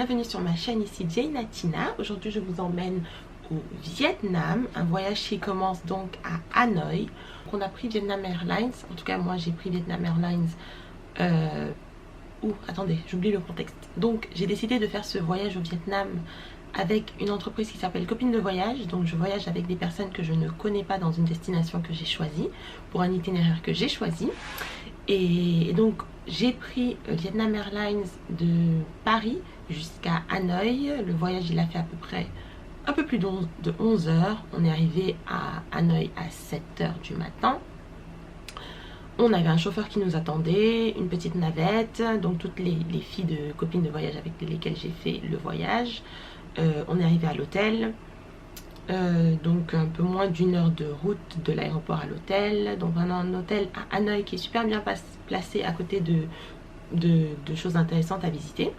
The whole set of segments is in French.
bienvenue sur ma chaîne ici Jaina Tina. Aujourd'hui je vous emmène au Vietnam, un voyage qui commence donc à Hanoï. On a pris Vietnam Airlines, en tout cas moi j'ai pris Vietnam Airlines. Attendez, j'oublie le contexte. Donc j'ai décidé de faire ce voyage au Vietnam avec une entreprise qui s'appelle Copine de Voyage. Donc je voyage avec des personnes que je ne connais pas dans une destination que j'ai choisie, pour un itinéraire que j'ai choisi. Et donc j'ai pris Vietnam Airlines de Paris jusqu'à Hanoï. Le voyage il a fait à peu près un peu plus de 11 heures. On est arrivé à Hanoï à 7 heures du matin. On avait un chauffeur qui nous attendait, une petite navette, donc toutes les filles de Copines de Voyage avec lesquelles j'ai fait le voyage. On est arrivé à l'hôtel, donc un peu moins d'une heure de route de l'aéroport à l'hôtel. Donc vraiment un hôtel à Hanoï qui est super bien placé à côté de choses intéressantes à visiter.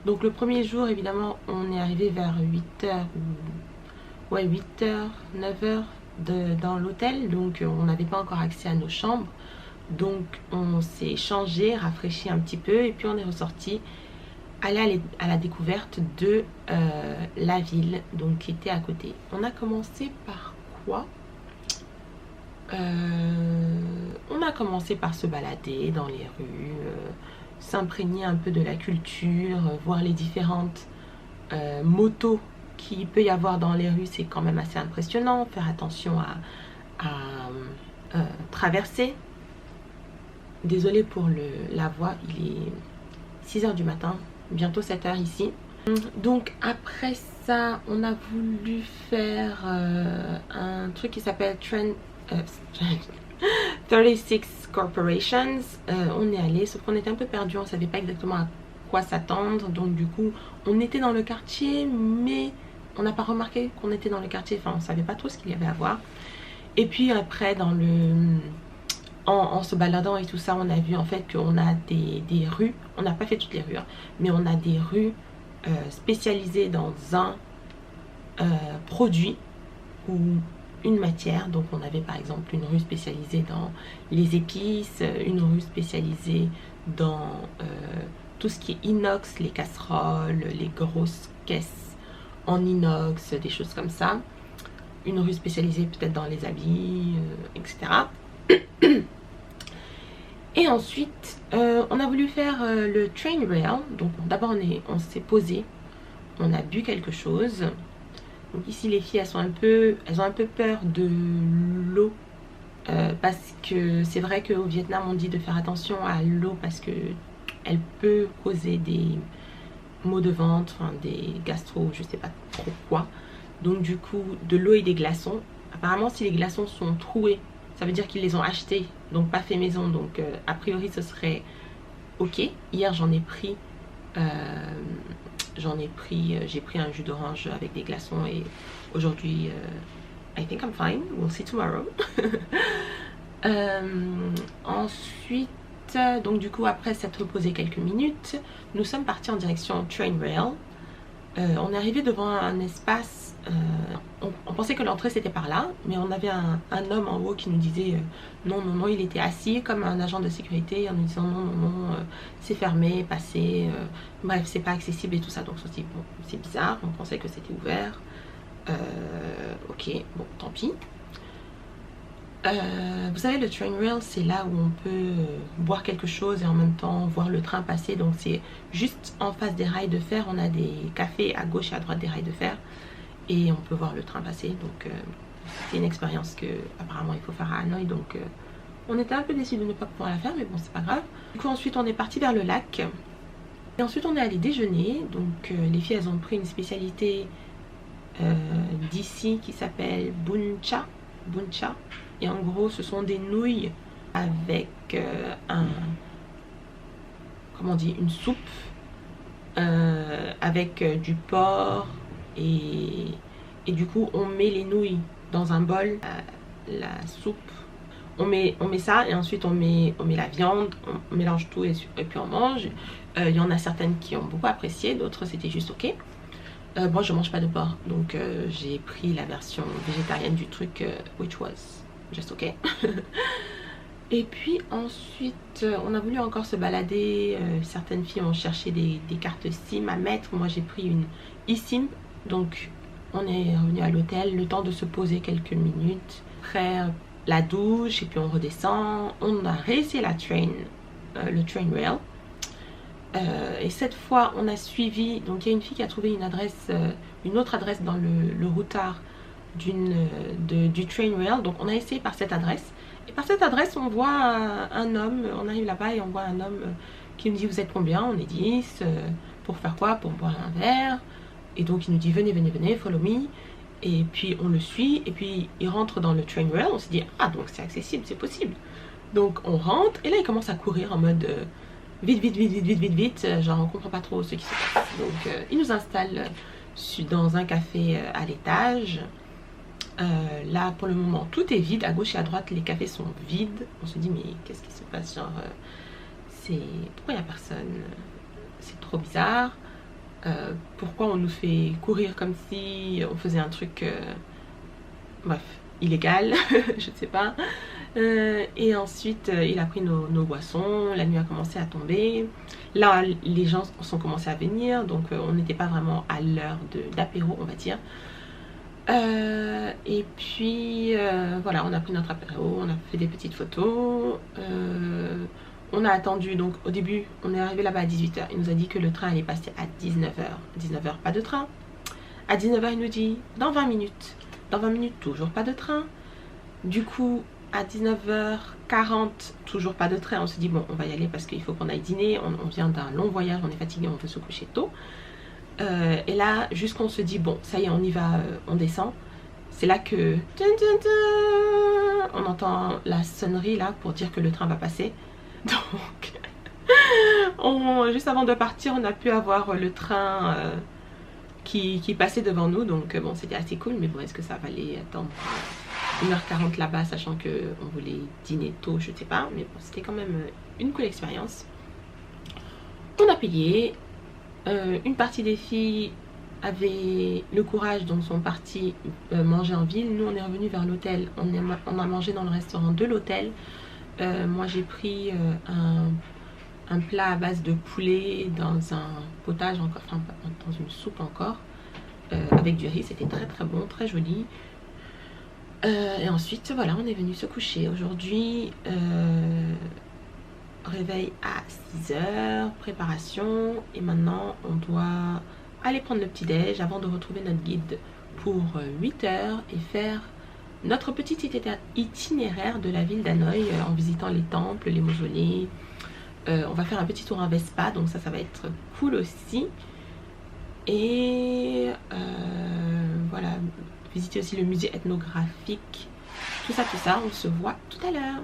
Donc le premier jour évidemment on est arrivé vers 8h, 8h, 9h dans l'hôtel. Donc on n'avait pas encore accès à nos chambres. Donc on s'est changé, rafraîchi un petit peu et puis on est ressorti, aller à la découverte de la ville donc qui était à côté. On a commencé par quoi? On a commencé par se balader dans les rues, s'imprégner un peu de la culture, voir les différentes motos qu'il peut y avoir dans les rues. C'est quand même assez impressionnant, faire attention à traverser. Désolée pour la voix, il est 6 h du matin, bientôt 7 h ici. Donc après ça, on a voulu faire un truc qui s'appelle 36 Corporations. On est allé, sauf qu'on était un peu perdu, on savait pas exactement à quoi s'attendre. Donc du coup, on était dans le quartier, mais on n'a pas remarqué qu'on était dans le quartier. Enfin, on savait pas trop ce qu'il y avait à voir. Et puis après, en se baladant et tout ça, on a vu en fait qu'on a des rues. On n'a pas fait toutes les rues, hein, mais on a des rues spécialisées dans un produit ou une matière. Donc on avait par exemple une rue spécialisée dans les épices, une rue spécialisée dans tout ce qui est inox, les casseroles, les grosses caisses en inox, des choses comme ça. Une rue spécialisée peut-être dans les habits, etc. Et ensuite on a voulu faire le train rail. Donc d'abord on s'est posé, on a bu quelque chose. Donc ici les filles elles ont un peu peur de l'eau, parce que c'est vrai qu'au Vietnam on dit de faire attention à l'eau parce que elle peut causer des maux de ventre, enfin, des gastro, je sais pas trop quoi. Donc du coup de l'eau et des glaçons. Apparemment si les glaçons sont troués, ça veut dire qu'ils les ont achetés, donc pas fait maison. Donc a priori ce serait ok. Hier j'ai pris un jus d'orange avec des glaçons et aujourd'hui I think I'm fine, we'll see tomorrow. Ensuite donc du coup après s'être reposé quelques minutes, nous sommes partis en direction train rail. On est arrivé devant un espace, on pensait que l'entrée c'était par là, mais on avait un homme en haut qui nous disait non, il était assis comme un agent de sécurité en nous disant non, c'est fermé, passez, bref, c'est pas accessible et tout ça. Donc on s'est dit bon, c'est bizarre, on pensait que c'était ouvert, ok, bon, tant pis. Vous savez, le train rail c'est là où on peut boire quelque chose et en même temps voir le train passer. Donc c'est juste en face des rails de fer, on a des cafés à gauche et à droite des rails de fer et on peut voir le train passer. Donc c'est une expérience que apparemment il faut faire à Hanoï. Donc on était un peu déçus de ne pas pouvoir la faire, mais bon, c'est pas grave. Du coup ensuite on est parti vers le lac et ensuite on est allé déjeuner. Donc les filles elles ont pris une spécialité d'ici qui s'appelle Bun Cha. Et en gros ce sont des nouilles avec une soupe avec du porc et du coup on met les nouilles dans un bol, la soupe, on met ça et ensuite on met la viande, on mélange tout et puis on mange. Il y en a certaines qui ont beaucoup apprécié, d'autres c'était juste ok. Moi je mange pas de porc, donc j'ai pris la version végétarienne du truc, which was just ok. Et puis ensuite, on a voulu encore se balader. Certaines filles ont cherché des cartes SIM à mettre. Moi, j'ai pris une eSIM. Donc, on est revenu à l'hôtel, le temps de se poser quelques minutes, faire la douche et puis on redescend. On a réessayé le train rail. Et cette fois, on a suivi. Donc, il y a une fille qui a trouvé une autre adresse dans le routard du train rail. Donc, on a essayé par cette adresse. Et par cette adresse, on voit un homme, on arrive là-bas et on voit un homme qui nous dit vous êtes combien? On est 10, pour faire quoi? Pour boire un verre. Et donc il nous dit venez, venez, venez, follow me. Et puis on le suit et puis il rentre dans le train rail. On se dit ah donc c'est accessible, c'est possible. Donc on rentre et là il commence à courir en mode vite, vite, vite, vite, vite, vite, vite. Genre on comprend pas trop ce qui se passe. Donc il nous installe dans un café à l'étage. Là pour le moment tout est vide, à gauche et à droite les cafés sont vides. On se dit mais qu'est-ce qui se passe, genre pourquoi il n'y a personne, c'est trop bizarre. Pourquoi on nous fait courir comme si on faisait un truc bref, illégal. Je ne sais pas. Et ensuite il a pris nos boissons, la nuit a commencé à tomber. Là les gens sont commencés à venir, donc on n'était pas vraiment à l'heure d'apéro on va dire. Et puis voilà, on a pris notre apéro, on a fait des petites photos, on a attendu. Donc au début on est arrivé là-bas à 18 h, il nous a dit que le train allait passer à 19 h. 19 h pas de train. À 19 h il nous dit dans 20 minutes. Dans 20 minutes toujours pas de train. Du coup à 19h40 toujours pas de train. On se dit bon on va y aller parce qu'il faut qu'on aille dîner, on vient d'un long voyage, on est fatigué, on veut se coucher tôt. Et là jusqu'on se dit bon ça y est on y va, on descend. C'est là que on entend la sonnerie là pour dire que le train va passer. Donc juste avant de partir on a pu avoir le train qui passait devant nous. Donc bon c'était assez cool, mais bon est-ce que ça valait attendre 1h40 là-bas sachant que on voulait dîner tôt, je sais pas. Mais bon c'était quand même une cool expérience. On a payé. Une partie des filles avaient le courage, donc sont parties manger en ville. Nous on est revenu vers l'hôtel, on a mangé dans le restaurant de l'hôtel. Moi j'ai pris un plat à base de poulet dans un potage encore, enfin dans une soupe encore, avec du riz. C'était très très bon, très joli. Et ensuite voilà, on est venu se coucher. Aujourd'hui réveil à 6 h, préparation, et maintenant on doit aller prendre le petit déj avant de retrouver notre guide pour 8 h et faire notre petit itinéraire de la ville d'Hanoï en visitant les temples, les mausolées. On va faire un petit tour en Vespa, donc ça va être cool aussi. Et voilà, visiter aussi le musée ethnographique, tout ça, on se voit tout à l'heure.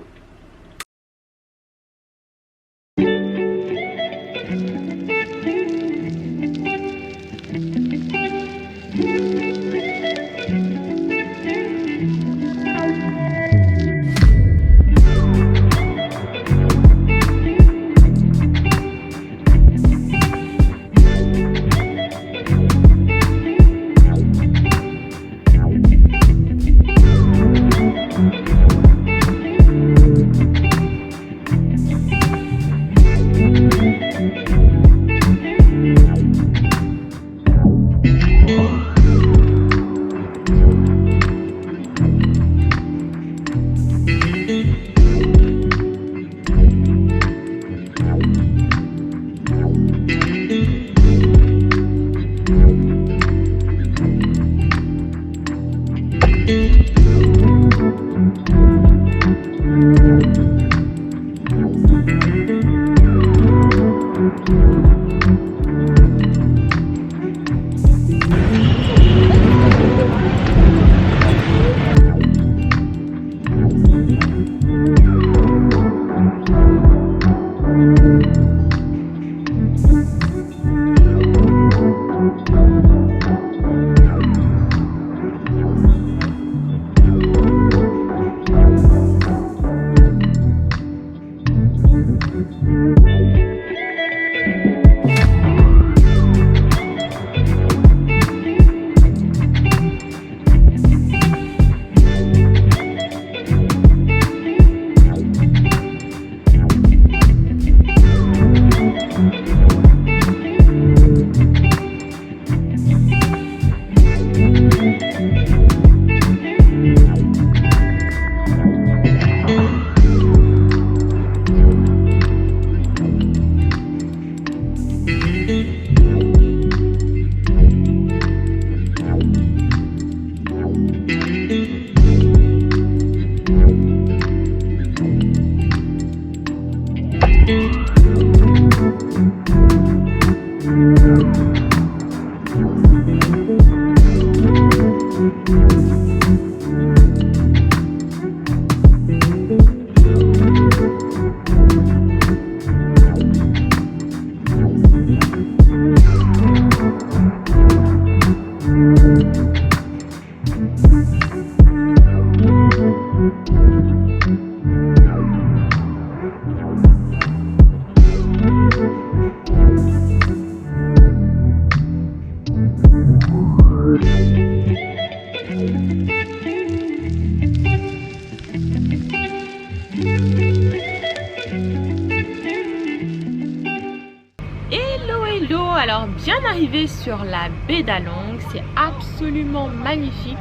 arrivé sur la baie d'Along, c'est absolument magnifique.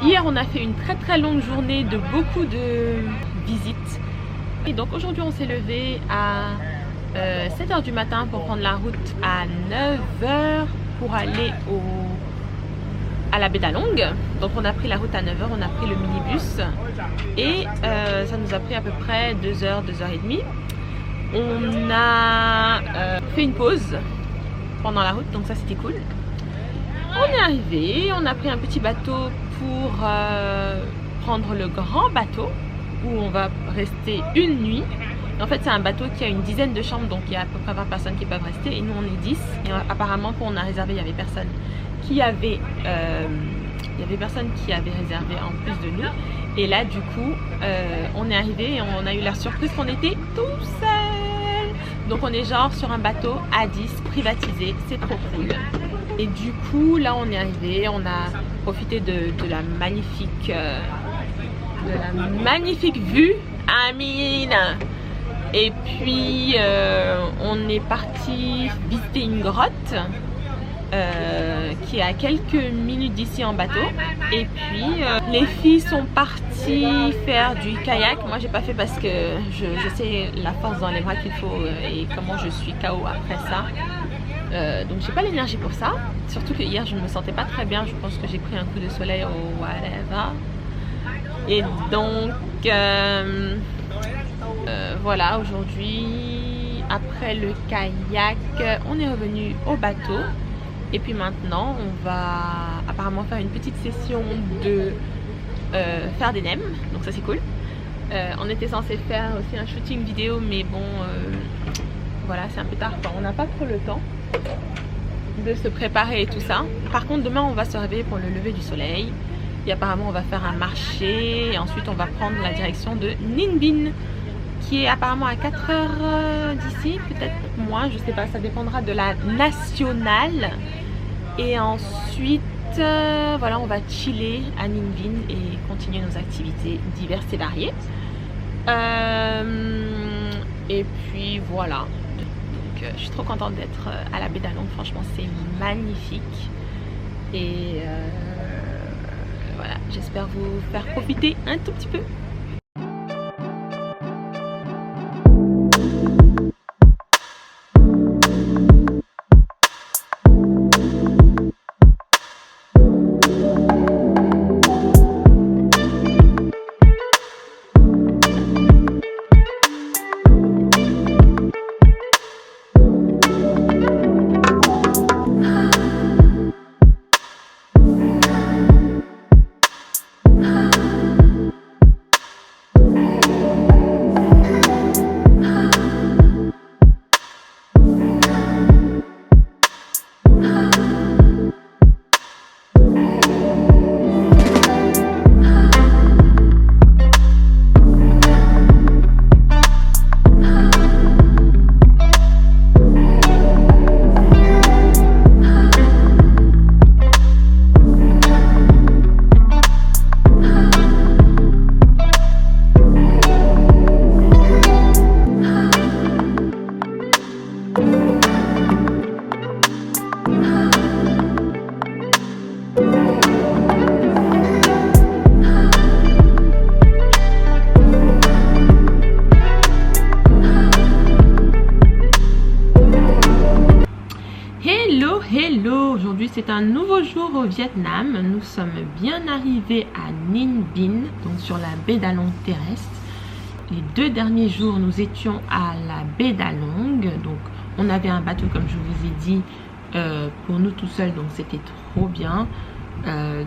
Hier on a fait une très longue journée de beaucoup de visites. Et donc aujourd'hui on s'est levé à 7 h du matin pour prendre la route à 9 h pour aller à la baie d'Along. Donc on a pris la route à 9 h, on a pris le minibus et ça nous a pris à peu près 2 h, 2 h 30. On a fait une pause pendant la route, donc ça c'était cool. On est arrivé, on a pris un petit bateau pour prendre le grand bateau où on va rester une nuit. En fait c'est un bateau qui a une dizaine de chambres, donc il y a à peu près 20 personnes qui peuvent rester et nous on est 10. Et apparemment quand on a réservé, il y avait personne qui avait réservé en plus de nous. Et là du coup on est arrivé et on a eu la surprise qu'on était tout seul. Donc on est genre sur un bateau à 10 privatisé, c'est trop cool. Et du coup là on est arrivé, on a profité de la magnifique vue, Amine. Et puis on est parti visiter une grotte qui est à quelques minutes d'ici en bateau. Et puis les filles sont parties faire du kayak. Moi j'ai pas fait parce que je sais la force dans les bras qu'il faut et comment je suis KO après ça. Donc j'ai pas l'énergie pour ça. Surtout que hier je ne me sentais pas très bien. Je pense que j'ai pris un coup de soleil ou whatever. Et donc voilà, aujourd'hui après le kayak on est revenu au bateau. Et puis maintenant on va apparemment faire une petite session de faire des nems. Donc ça c'est cool. On était censé faire aussi un shooting vidéo, mais bon voilà, c'est un peu tard, enfin, on n'a pas trop le temps de se préparer et tout ça. Par contre demain on va se réveiller pour le lever du soleil et apparemment on va faire un marché et ensuite on va prendre la direction de Ninh Binh qui est apparemment à 4 h d'ici, peut-être moins, je sais pas, ça dépendra de la nationale. Et ensuite voilà, on va chiller à Ninh Binh et continuer nos activités diverses et variées. Et puis voilà, donc je suis trop contente d'être à la baie d'Along, franchement c'est magnifique. Et voilà, j'espère vous faire profiter un tout petit peu. Aujourd'hui c'est un nouveau jour au Vietnam. Nous sommes bien arrivés à Ninh Binh, donc sur la baie d'Along terrestre. Les 2 derniers jours nous étions à la baie d'Along, donc on avait un bateau comme je vous ai dit pour nous tout seuls, donc c'était trop bien.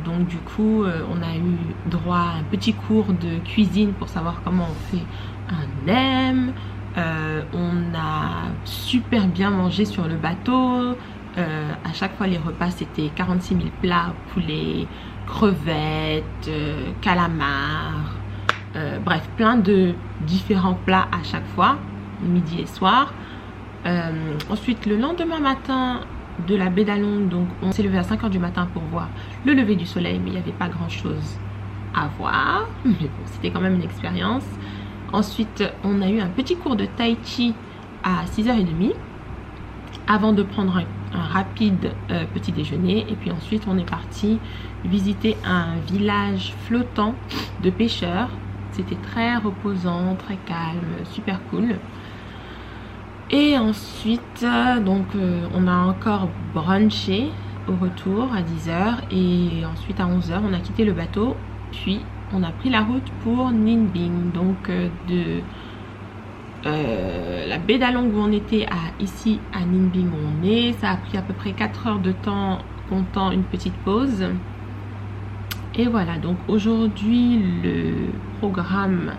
Donc du coup on a eu droit à un petit cours de cuisine pour savoir comment on fait un nem. On a super bien mangé sur le bateau. À chaque fois les repas c'était 46 000 plats, poulet, crevettes, calamars, bref plein de différents plats à chaque fois, midi et soir. Ensuite le lendemain matin de la baie d'Along, donc on s'est levé à 5 h du matin pour voir le lever du soleil, mais il n'y avait pas grand chose à voir, mais bon c'était quand même une expérience. Ensuite on a eu un petit cours de tai chi à 6 h 30 avant de prendre un rapide petit déjeuner. Et puis ensuite, on est parti visiter un village flottant de pêcheurs. C'était très reposant, très calme, super cool. Et ensuite, donc, on a encore brunché au retour à 10 h. Et ensuite, à 11 h, on a quitté le bateau. Puis, on a pris la route pour Ninh Binh. Donc, de la baie d'Along où on était ici à Ninh Binh où on est. Ça a pris à peu près 4 heures de temps, comptant une petite pause. Et voilà, donc aujourd'hui, le programme,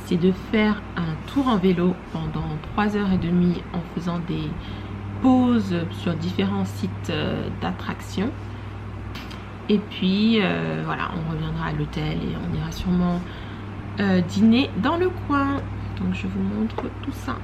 c'est de faire un tour en vélo pendant 3h30 en faisant des pauses sur différents sites d'attractions. Et puis, voilà, on reviendra à l'hôtel et on ira sûrement dîner dans le coin. Donc, je vous montre tout ça.